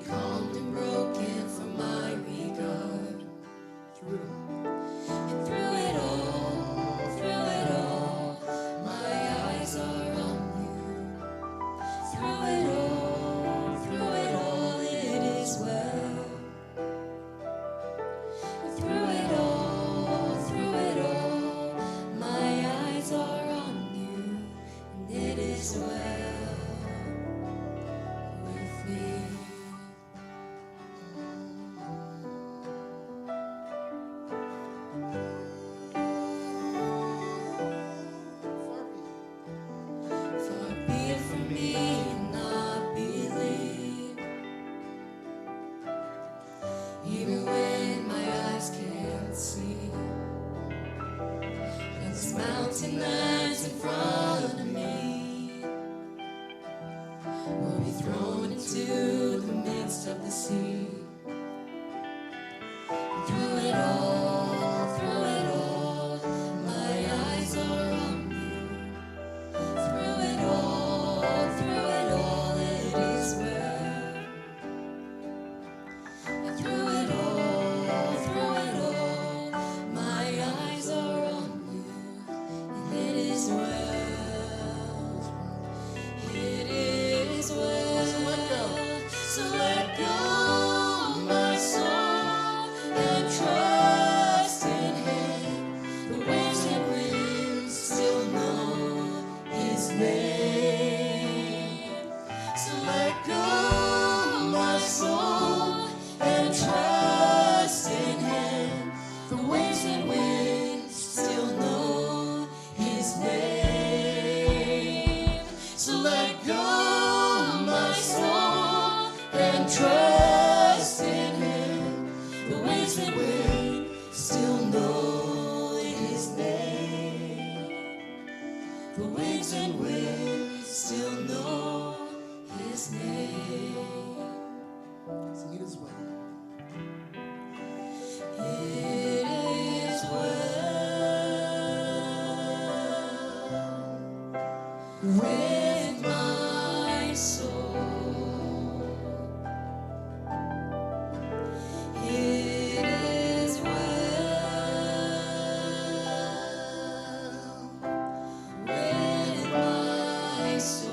calmed and broken for my regard. Through it all. And through it all, my eyes are on you. Through it all, it is well. Through it all, my eyes are on you, and it is well with me. Far be it from me to not believe, even when my eyes can't see. And this mountain that's in front of me will be thrown into the midst of the sea. Through it all, my eyes are on you. Through it all, it is well. And through it all, my eyes are on you, and it is well. It is well. So let go, my soul, and trust in Him. The waves and winds still know His name. So let go, my soul, and trust in Him. The waves and winds still know His name. So let go, my soul, and trust in Him. The waves and winds still know His name. The waves and winds still know His name. Sing it as well. It is well with my soul. It is well with my soul.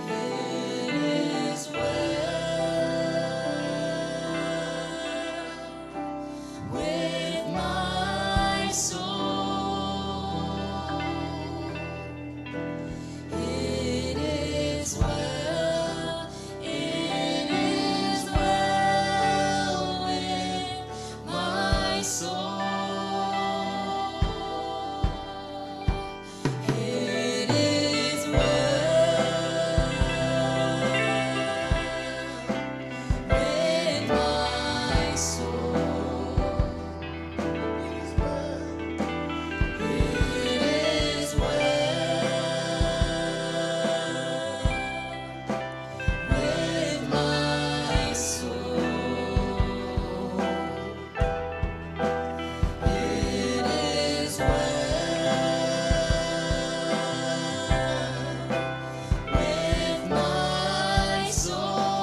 It is well with my soul. It is well. It is well with my soul. It is well with my soul. It is well with my soul. It is well with my soul.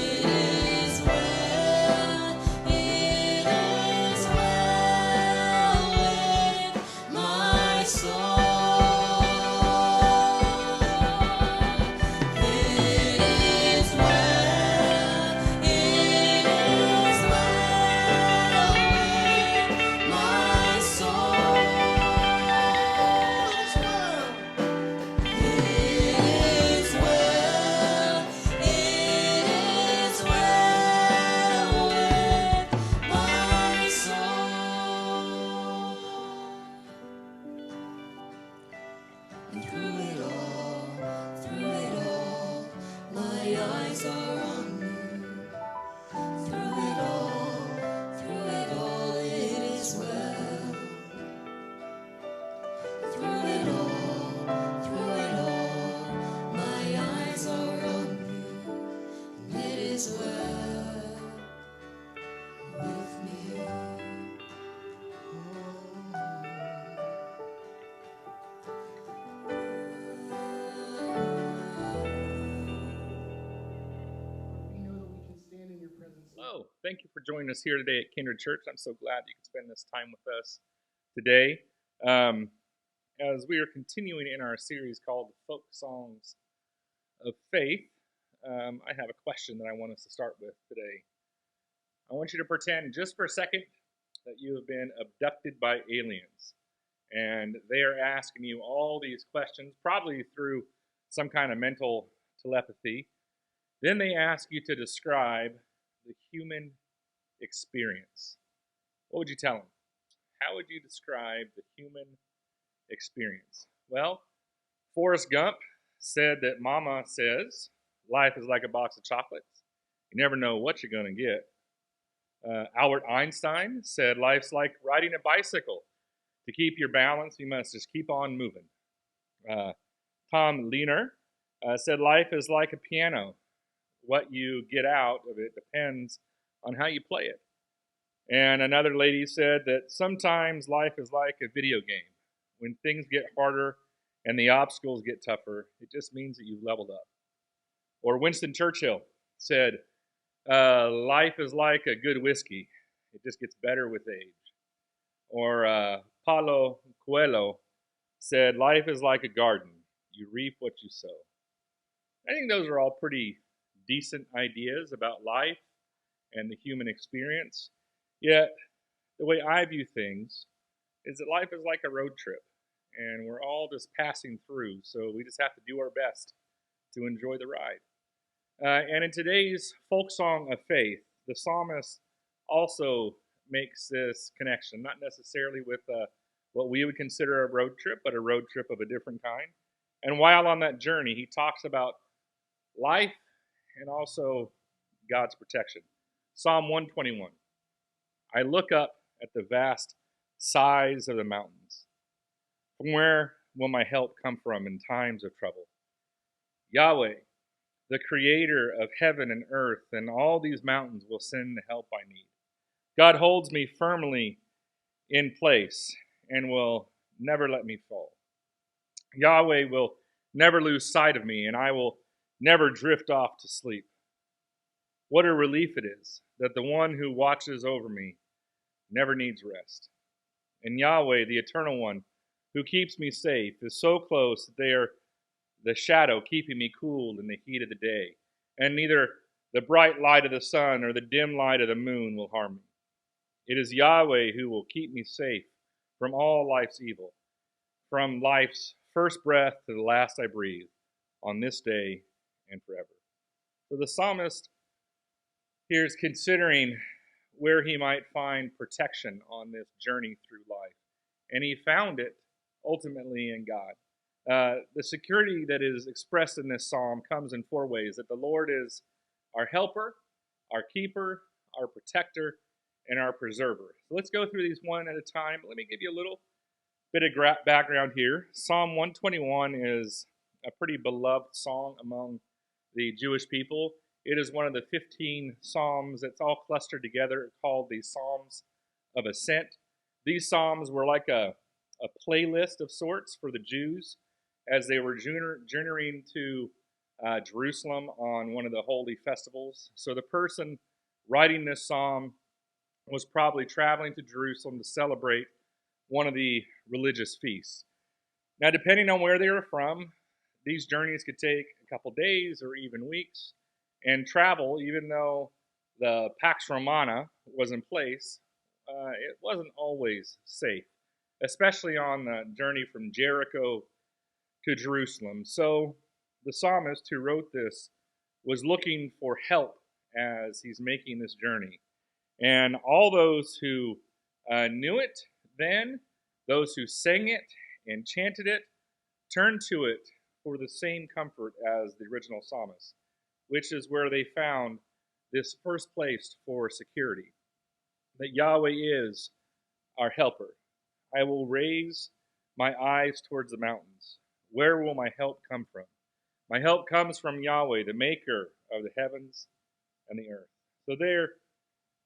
It is well. It is well with my soul. It is well. It is well with my soul. It is well. It is well with my soul. And through it all, my eyes are on you. Through it all, it is well. Through it all, my eyes are on you, and it is well with me. Thank you for joining us here today at Kindred Church. I'm so glad you could spend this time with us today. As we are continuing in our series called Folk Songs of Faith, I have a question that I want us to start with today. I want you to pretend just for a second that you have been abducted by aliens, and they are asking you all these questions, probably through some kind of mental telepathy. Then they ask you to describe the human experience. What would you tell them? How would you describe the human experience? Well, Forrest Gump said that Mama says life is like a box of chocolates. You never know what you're going to get. Albert Einstein said life's like riding a bicycle. To keep your balance, you must just keep on moving. Tom Leaner said life is like a piano. What you get out of it depends on how you play it. And another lady said that sometimes life is like a video game. When things get harder and the obstacles get tougher, it just means that you've leveled up. Or Winston Churchill said, life is like a good whiskey. It just gets better with age. Or Paulo Coelho said, life is like a garden. You reap what you sow. I think those are all pretty decent ideas about life and the human experience. Yet, the way I view things is that life is like a road trip, and we're all just passing through, so we just have to do our best to enjoy the ride. And in today's folk song of faith, the psalmist also makes this connection, not necessarily with what we would consider a road trip, but a road trip of a different kind. And while on that journey, he talks about life and also God's protection. Psalm 121. I look up at the vast size of the mountains. From where will my help come from in times of trouble? Yahweh, the creator of heaven and earth, and all these mountains will send the help I need. God holds me firmly in place and will never let me fall. Yahweh will never lose sight of me, and I will never drift off to sleep. What a relief it is that the one who watches over me never needs rest. And Yahweh, the Eternal One, who keeps me safe, is so close that they are the shadow keeping me cool in the heat of the day. And neither the bright light of the sun or the dim light of the moon will harm me. It is Yahweh who will keep me safe from all life's evil, from life's first breath to the last I breathe, on this day and forever. So the psalmist here is considering where he might find protection on this journey through life. And he found it ultimately in God. The security that is expressed in this psalm comes in four ways: that the Lord is our helper, our keeper, our protector, and our preserver. So let's go through these one at a time. Let me give you a little bit of background here. Psalm 121 is a pretty beloved song among the Jewish people. It is one of the 15 psalms that's all clustered together called the Psalms of Ascent. These psalms were like a playlist of sorts for the Jews as they were journeying to Jerusalem on one of the holy festivals. So the person writing this psalm was probably traveling to Jerusalem to celebrate one of the religious feasts. Now, depending on where they were from, these journeys could take a couple days or even weeks. And travel, even though the Pax Romana was in place, it wasn't always safe, especially on the journey from Jericho to Jerusalem. So the psalmist who wrote this was looking for help as he's making this journey. And all those who knew it then, those who sang it and chanted it, turned to it for the same comfort as the original psalmist, which is where they found this first place for security, that Yahweh is our helper. I will raise my eyes towards the mountains. Where will my help come from? My help comes from Yahweh, the maker of the heavens and the earth. So they're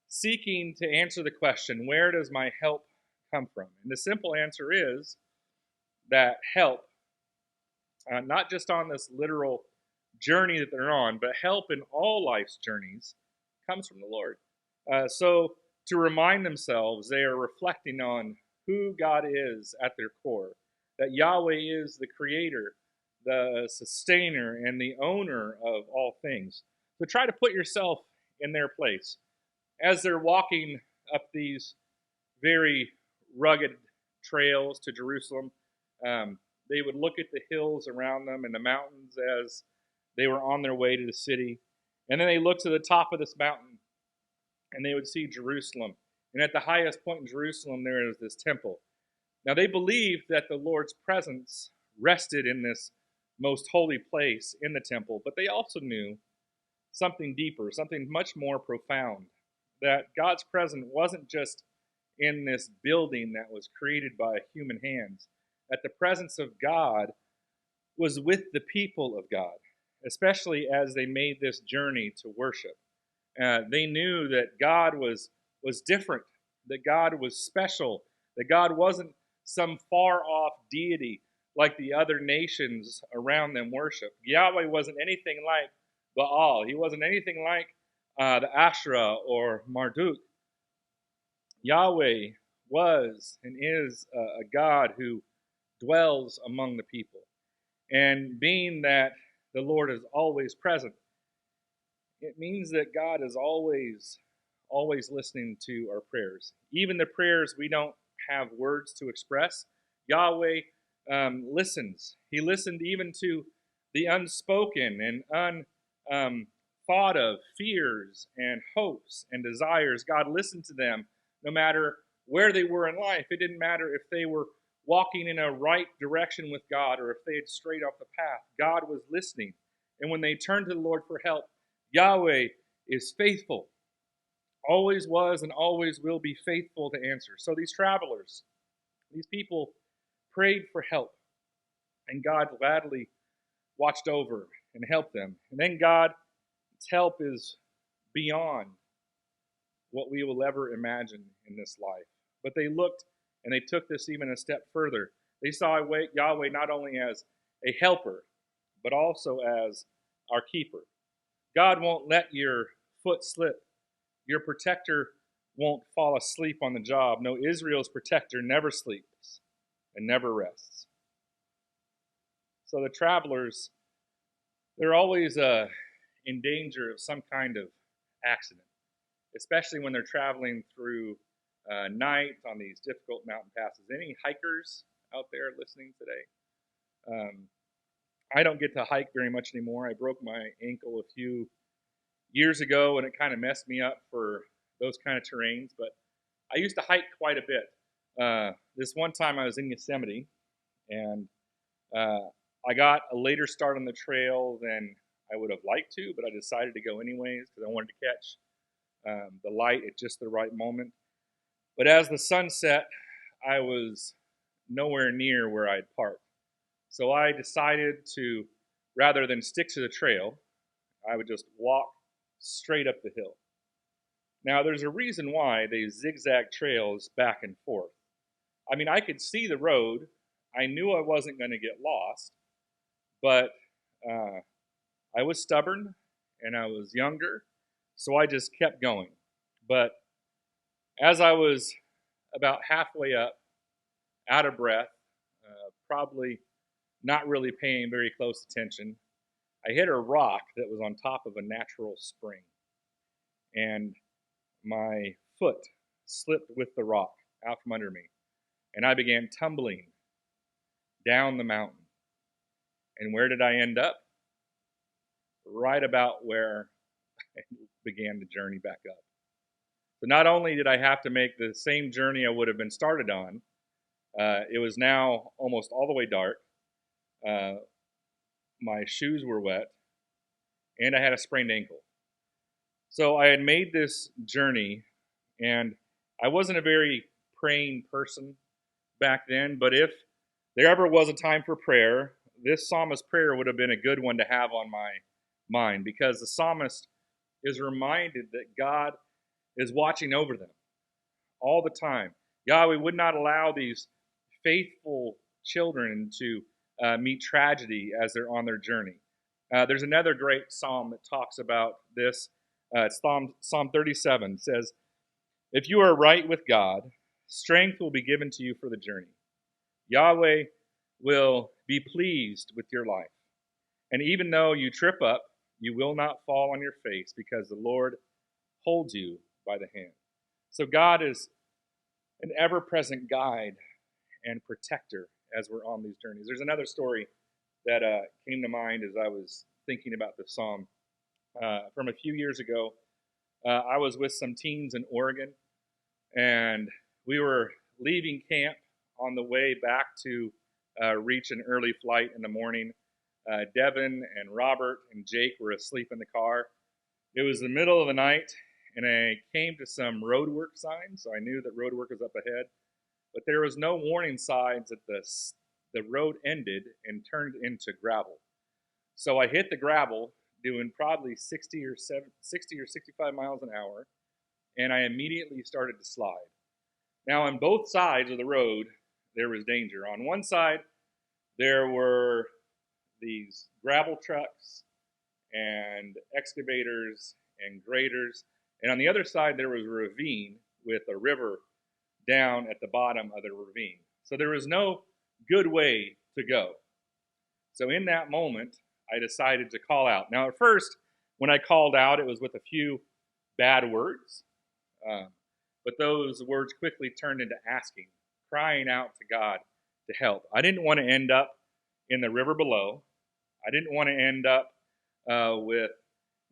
seeking to answer the question, where does my help come from? And the simple answer is that help, not just on this literal journey that they're on, but help in all life's journeys comes from the Lord. So to remind themselves, they are reflecting on who God is at their core, that Yahweh is the creator, the sustainer, and the owner of all things. So try to put yourself in their place. As they're walking up these very rugged trails to Jerusalem, they would look at the hills around them and the mountains as they were on their way to the city. And then they looked to the top of this mountain and they would see Jerusalem. And at the highest point in Jerusalem, there is this temple. Now, they believed that the Lord's presence rested in this most holy place in the temple, but they also knew something deeper, something much more profound, that God's presence wasn't just in this building that was created by human hands, that the presence of God was with the people of God, especially as they made this journey to worship. They knew that God was different, that God was special, that God wasn't some far off deity like the other nations around them worship. Yahweh wasn't anything like Baal. He wasn't anything like the Asherah or Marduk. Yahweh was and is a God who dwells among the people. And being that the Lord is always present, it means that God is always listening to our prayers. Even the prayers we don't have words to express, Yahweh listens. He listened even to the unspoken and unthought of fears and hopes and desires. God listened to them no matter where they were in life. It didn't matter if they were walking in a right direction with God or if they had strayed off the path. God was listening. And when they turned to the Lord for help, Yahweh is faithful, always was and always will be faithful to answer. So these travelers, these people prayed for help, and God gladly watched over and helped them. And then God's help is beyond what we will ever imagine in this life. But they looked and they took this even a step further. They saw Yahweh not only as a helper, but also as our keeper. God won't let your foot slip. Your protector won't fall asleep on the job. No, Israel's protector never sleeps and never rests. So the travelers, they're always in danger of some kind of accident, especially when they're traveling through night on these difficult mountain passes. Any hikers out there listening today? I don't get to hike very much anymore. I broke my ankle a few years ago, and it kind of messed me up for those kind of terrains. But I used to hike quite a bit. This one time I was in Yosemite, and I got a later start on the trail than I would have liked to, but I decided to go anyways because I wanted to catch the light at just the right moment. But as the sun set, I was nowhere near where I'd parked. So I decided to, rather than stick to the trail, I would just walk straight up the hill. Now, there's a reason why they zigzag trails back and forth. I mean, I could see the road. I knew I wasn't going to get lost, but I was stubborn and I was younger, so I just kept going. But as I was about halfway up, out of breath, probably not really paying very close attention, I hit a rock that was on top of a natural spring. And my foot slipped with the rock out from under me. And I began tumbling down the mountain. And where did I end up? Right about where I began the journey back up. So not only did I have to make the same journey I would have been started on, it was now almost all the way dark. My shoes were wet, and I had a sprained ankle. So I had made this journey, and I wasn't a very praying person back then, but if there ever was a time for prayer, this psalmist's prayer would have been a good one to have on my mind, because the psalmist is reminded that God is watching over them all the time. Yahweh would not allow these faithful children to meet tragedy as they're on their journey. There's another great psalm that talks about this. It's Psalm 37 says, "If you are right with God, strength will be given to you for the journey. Yahweh will be pleased with your life. And even though you trip up, you will not fall on your face because the Lord holds you by the hand." So God is an ever-present guide and protector as we're on these journeys. There's another story that came to mind as I was thinking about this psalm. From a few years ago, I was with some teens in Oregon, and we were leaving camp on the way back to reach an early flight in the morning. Devin and Robert and Jake were asleep in the car. It was the middle of the night, and I came to some roadwork signs, so I knew that roadwork was up ahead. But there was no warning signs that the road ended and turned into gravel. So I hit the gravel, doing probably 60 or 65 miles an hour, and I immediately started to slide. Now, on both sides of the road, there was danger. On one side, there were these gravel trucks and excavators and graders, and on the other side, there was a ravine with a river down at the bottom of the ravine. So there was no good way to go. So in that moment, I decided to call out. Now, at first, when I called out, it was with a few bad words, but those words quickly turned into asking, crying out to God to help. I didn't want to end up in the river below. I didn't want to end up with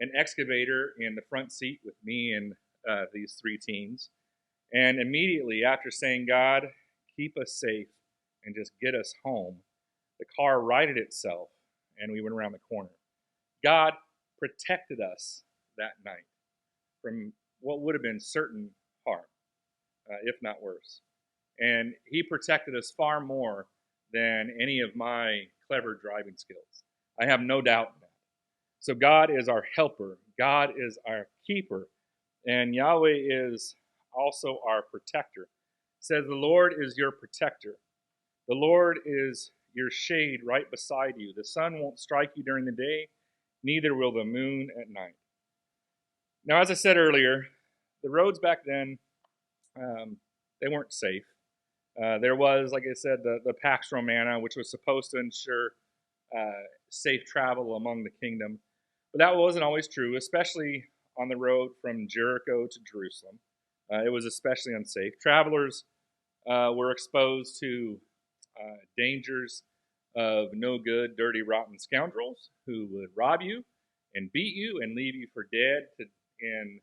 an excavator in the front seat with me and these three teens. And immediately after saying, "God, keep us safe and just get us home," the car righted itself and we went around the corner. God protected us that night from what would have been certain harm, if not worse. And He protected us far more than any of my clever driving skills. I have no doubt in that. So God is our helper. God is our keeper. And Yahweh is also our protector. It says, "The Lord is your protector. The Lord is your shade right beside you. The sun won't strike you during the day, neither will the moon at night." Now, as I said earlier, the roads back then, they weren't safe. There was, like I said, the Pax Romana, which was supposed to ensure safe travel among the kingdom. But that wasn't always true, especially on the road from Jericho to Jerusalem. It was especially unsafe. Travelers were exposed to dangers of no good, dirty, rotten scoundrels who would rob you and beat you and leave you for dead in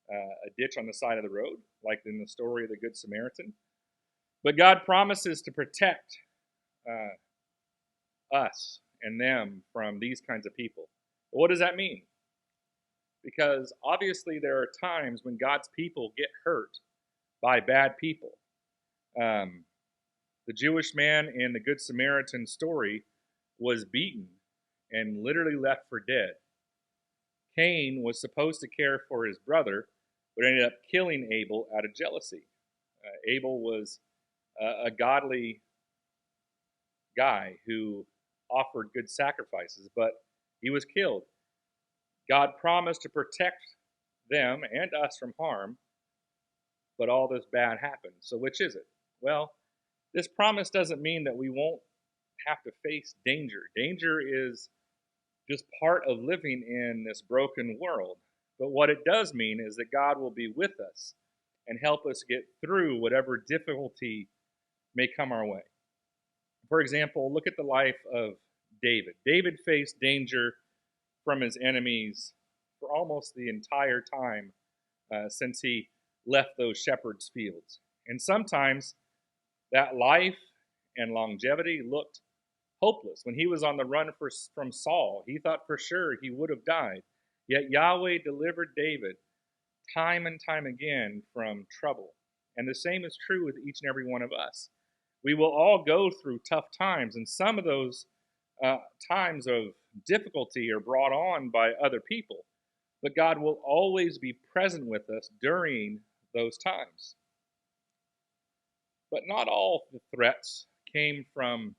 a ditch on the side of the road, like in the story of the Good Samaritan. But God promises to protect us and them from these kinds of people. But what does that mean? Because obviously there are times when God's people get hurt by bad people. The Jewish man in the Good Samaritan story was beaten and literally left for dead. Cain was supposed to care for his brother, but ended up killing Abel out of jealousy. Abel was a godly guy who offered good sacrifices, but he was killed. God promised to protect them and us from harm, but all this bad happened. So which is it? Well, this promise doesn't mean that we won't have to face danger. Danger is just part of living in this broken world. But what it does mean is that God will be with us and help us get through whatever difficulty may come our way. For example, look at the life of David. David faced danger from his enemies for almost the entire time since he left those shepherds' fields. And sometimes that life and longevity looked hopeless. When he was on the run from Saul, he thought for sure he would have died. Yet Yahweh delivered David time and time again from trouble. And the same is true with each and every one of us. We will all go through tough times, and some of those times of difficulty are brought on by other people. But God will always be present with us during those times. But not all the threats came from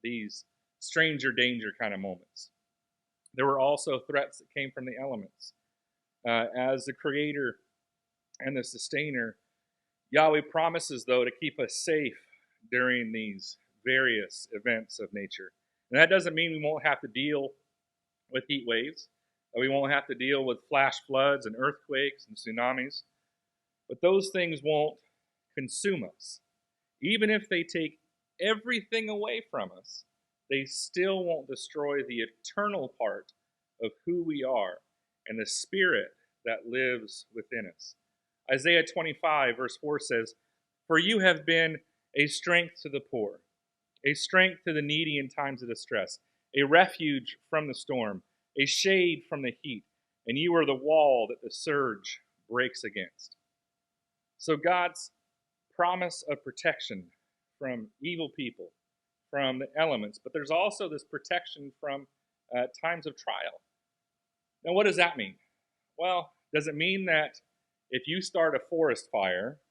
these stranger danger kind of moments. There were also threats that came from the elements. As the creator and the sustainer, Yahweh promises, though, to keep us safe during these various events of nature. And that doesn't mean we won't have to deal with heat waves, we won't have to deal with flash floods and earthquakes and tsunamis, but those things won't consume us. Even if they take everything away from us, they still won't destroy the eternal part of who we are and the spirit that lives within us. Isaiah 25, verse 4 says, "For you have been a strength to the poor, a strength to the needy in times of distress, a refuge from the storm, a shade from the heat, and you are the wall that the surge breaks against." So God's promise of protection from evil people, from the elements, but there's also this protection from times of trial. Now, what does that mean? Well, does it mean that if you start a forest fire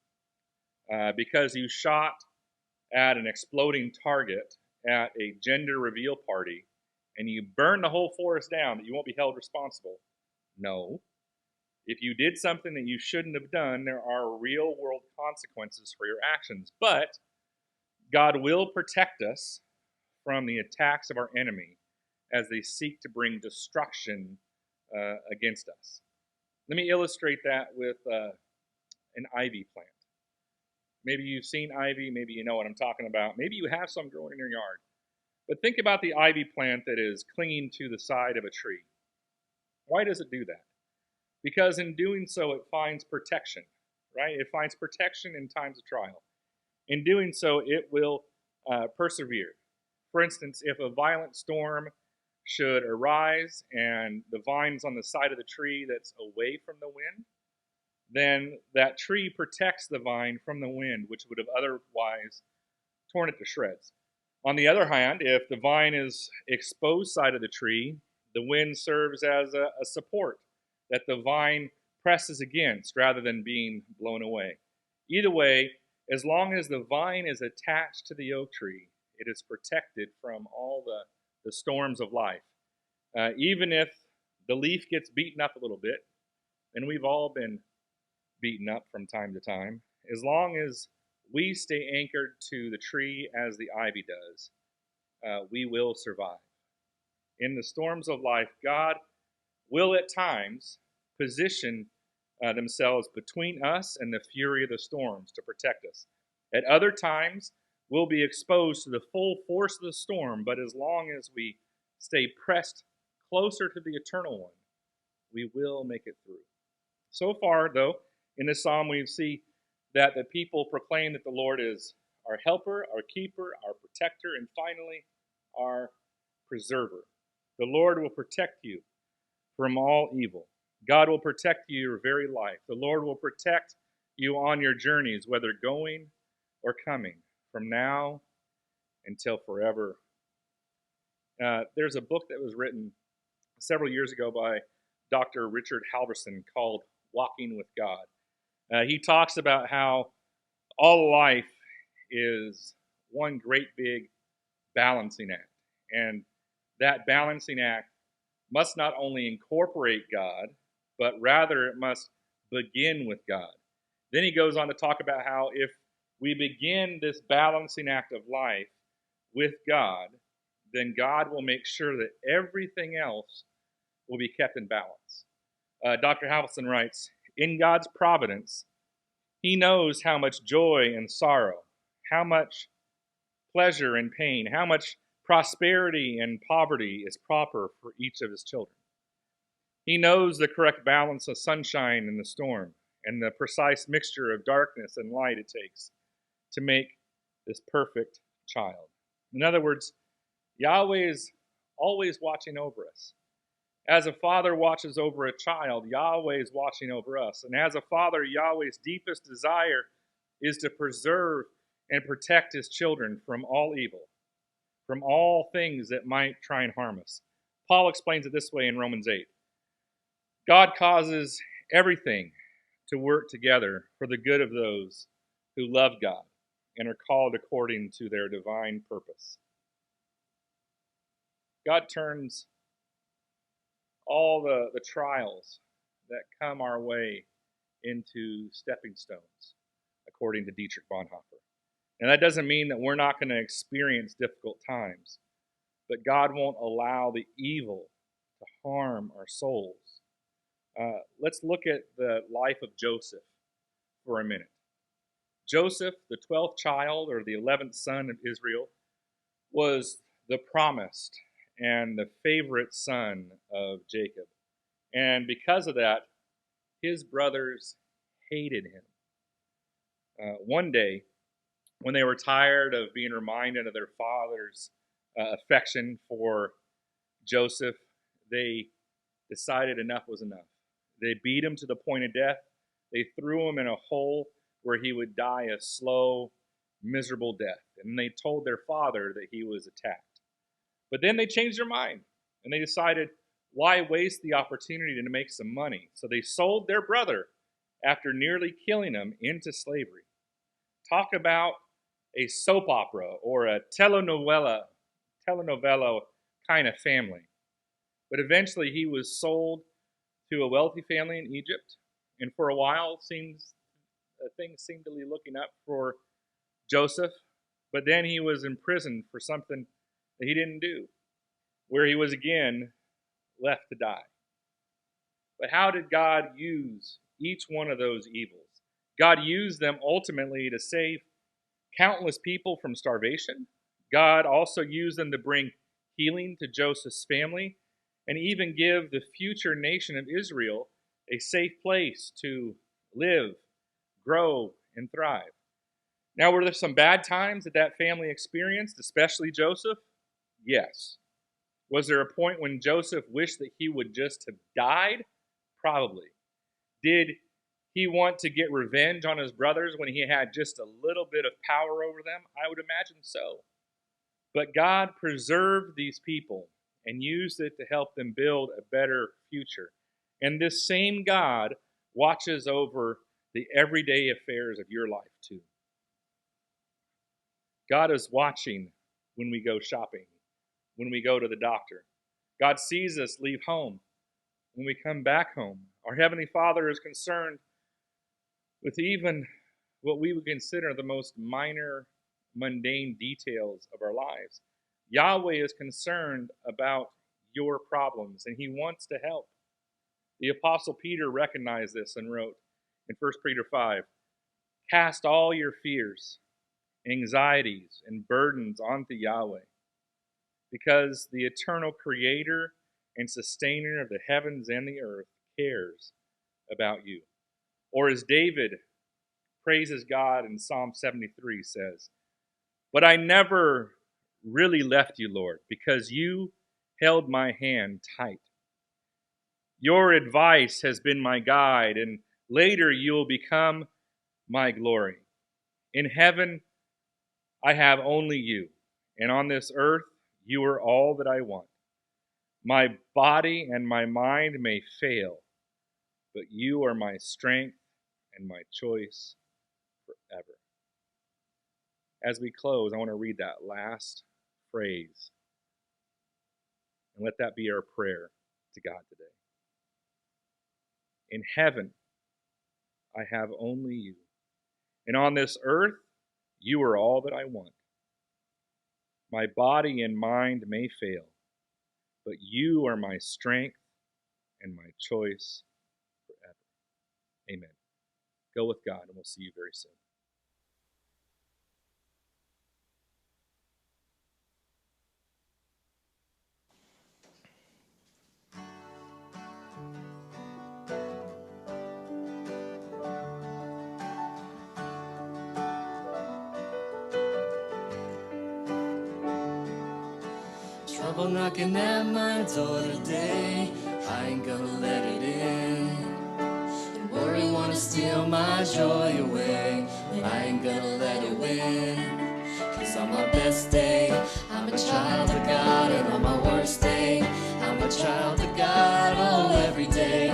because you shot at an exploding target at a gender reveal party and you burn the whole forest down, that you won't be held responsible? No. If you did something that you shouldn't have done, there are real world consequences for your actions. But God will protect us from the attacks of our enemy as they seek to bring destruction against us. Let me illustrate that with an ivy plant. Maybe you've seen ivy, maybe you know what I'm talking about. Maybe you have some growing in your yard. But think about the ivy plant that is clinging to the side of a tree. Why does it do that? Because in doing so, it finds protection, right? It finds protection in times of trial. In doing so, it will persevere. For instance, if a violent storm should arise and the vine's on the side of the tree that's away from the wind, then that tree protects the vine from the wind, which would have otherwise torn it to shreds. On the other hand, if the vine is exposed side of the tree, the wind serves as a support that the vine presses against rather than being blown away. Either way, as long as the vine is attached to the oak tree, it is protected from all the storms of life. Even if the leaf gets beaten up a little bit, and we've all been beaten up from time to time, as long as we stay anchored to the tree as the ivy does, we will survive. In the storms of life, God will at times position themselves between us and the fury of the storms to protect us. At other times, we'll be exposed to the full force of the storm, but as long as we stay pressed closer to the eternal one, we will make it through. So far, though, in this psalm, we see that the people proclaim that the Lord is our helper, our keeper, our protector, and finally, our preserver. The Lord will protect you from all evil. God will protect you your very life. The Lord will protect you on your journeys, whether going or coming, from now until forever. There's a book that was written several years ago by Dr. Richard Halverson called Walking with God. He talks about how all life is one great big balancing act. And that balancing act must not only incorporate God, but rather it must begin with God. Then he goes on to talk about how if we begin this balancing act of life with God, then God will make sure that everything else will be kept in balance. Dr. Halverson writes, "In God's providence, he knows how much joy and sorrow, how much pleasure and pain, how much prosperity and poverty is proper for each of his children. He knows the correct balance of sunshine in the storm and the precise mixture of darkness and light it takes to make this perfect child." In other words, Yahweh is always watching over us. As a father watches over a child, Yahweh is watching over us. And as a father, Yahweh's deepest desire is to preserve and protect his children from all evil, from all things that might try and harm us. Paul explains it this way in Romans 8. God causes everything to work together for the good of those who love God and are called according to their divine purpose. God turns all the trials that come our way into stepping stones, according to Dietrich Bonhoeffer. And that doesn't mean that we're not going to experience difficult times, but God won't allow the evil to harm our souls. Let's look at the life of Joseph for a minute. Joseph, the 12th child or the 11th son of Israel, was the promised and the favorite son of Jacob. And because of that, his brothers hated him. One day, when they were tired of being reminded of their father's affection for Joseph, they decided enough was enough. They beat him to the point of death. They threw him in a hole where he would die a slow, miserable death. And they told their father that he was attacked. But then they changed their mind, and they decided, why waste the opportunity to make some money? So they sold their brother, after nearly killing him, into slavery. Talk about a soap opera or a telenovela kind of family. But eventually he was sold to a wealthy family in Egypt, and for a while things seemed to be looking up for Joseph. But then he was imprisoned for something that he didn't do, where he was again left to die. But how did God use each one of those evils? God used them ultimately to save countless people from starvation. God also used them to bring healing to Joseph's family and even give the future nation of Israel a safe place to live, grow, and thrive. Now, were there some bad times that family experienced, especially Joseph? Yes. Was there a point when Joseph wished that he would just have died? Probably. Did he want to get revenge on his brothers when he had just a little bit of power over them? I would imagine so. But God preserved these people and used it to help them build a better future. And this same God watches over the everyday affairs of your life too. God is watching when we go shopping, when we go to the doctor. God sees us leave home, when we come back home. Our Heavenly Father is concerned with even what we would consider the most minor, mundane details of our lives. Yahweh is concerned about your problems, and He wants to help. The Apostle Peter recognized this and wrote in 1 Peter 5, "Cast all your fears, anxieties, and burdens onto Yahweh, because the eternal Creator and Sustainer of the heavens and the earth cares about you." Or as David praises God in Psalm 73 says, "But I never really left you, Lord, because you held my hand tight. Your advice has been my guide, and later you will become my glory. In heaven, I have only you, and on this earth, you are all that I want. My body and my mind may fail, but you are my strength and my choice forever." As we close, I want to read that last phrase, and let that be our prayer to God today. In heaven, I have only you, and on this earth, you are all that I want. My body and mind may fail, but you are my strength and my choice forever. Amen. Go with God, and we'll see you very soon. Trouble knocking at my door today, I ain't gonna let it in. And worry wanna steal my joy away, I ain't gonna let it win. 'Cause on my best day, I'm a child of God, and on my worst day, I'm a child of God. Oh, every day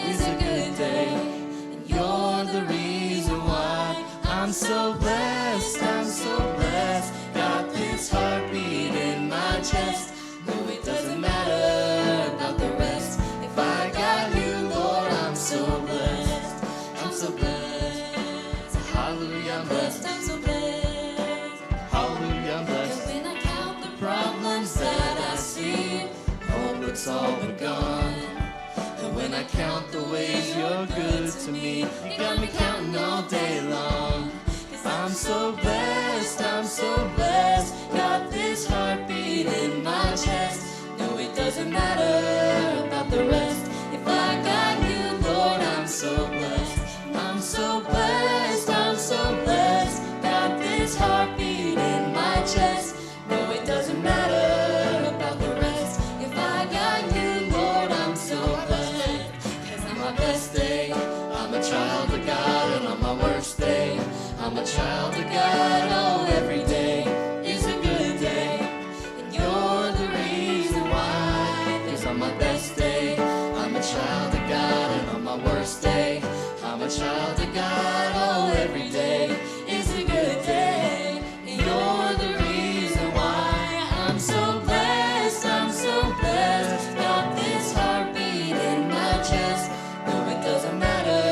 is a good day, and you're the reason why I'm so blessed, I'm so blessed. Got this heartbeat in my chest. No, it doesn't matter about the rest. If I got you, Lord, I'm so problems that I see, hope looks all but gone. And when I count the ways you're good to me, you got me counting all day long. 'Cause I'm so blessed, I'm so blessed, got this heartbeat in my chest. No, it doesn't matter about the rest. If I got you, Lord, I'm so blessed. I'm so blessed, I'm so blessed, got this heartbeat in my chest. No, it doesn't matter about the rest. If I got you, Lord, I'm so blessed. 'Cause on my best day, I'm a child of God, and on my worst day, I'm a child of God. Oh, every day is a good day, and you're the reason why. 'Cause on my best day, I'm a child of God, and on my worst day, I'm a child of God. Oh, every day is a good day, and you're the reason why. I'm so blessed, I'm so blessed, got this heartbeat in my chest. No, it doesn't matter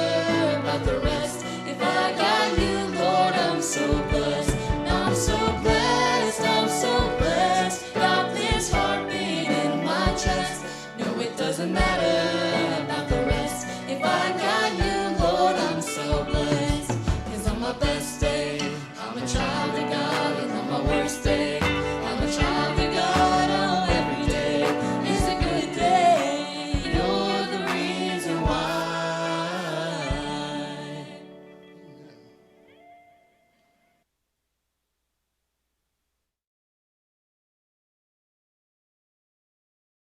about the rest. If I got you, Lord, I'm so blessed. I'm so blessed, I'm so blessed, got this heartbeat in my chest. No, it doesn't matter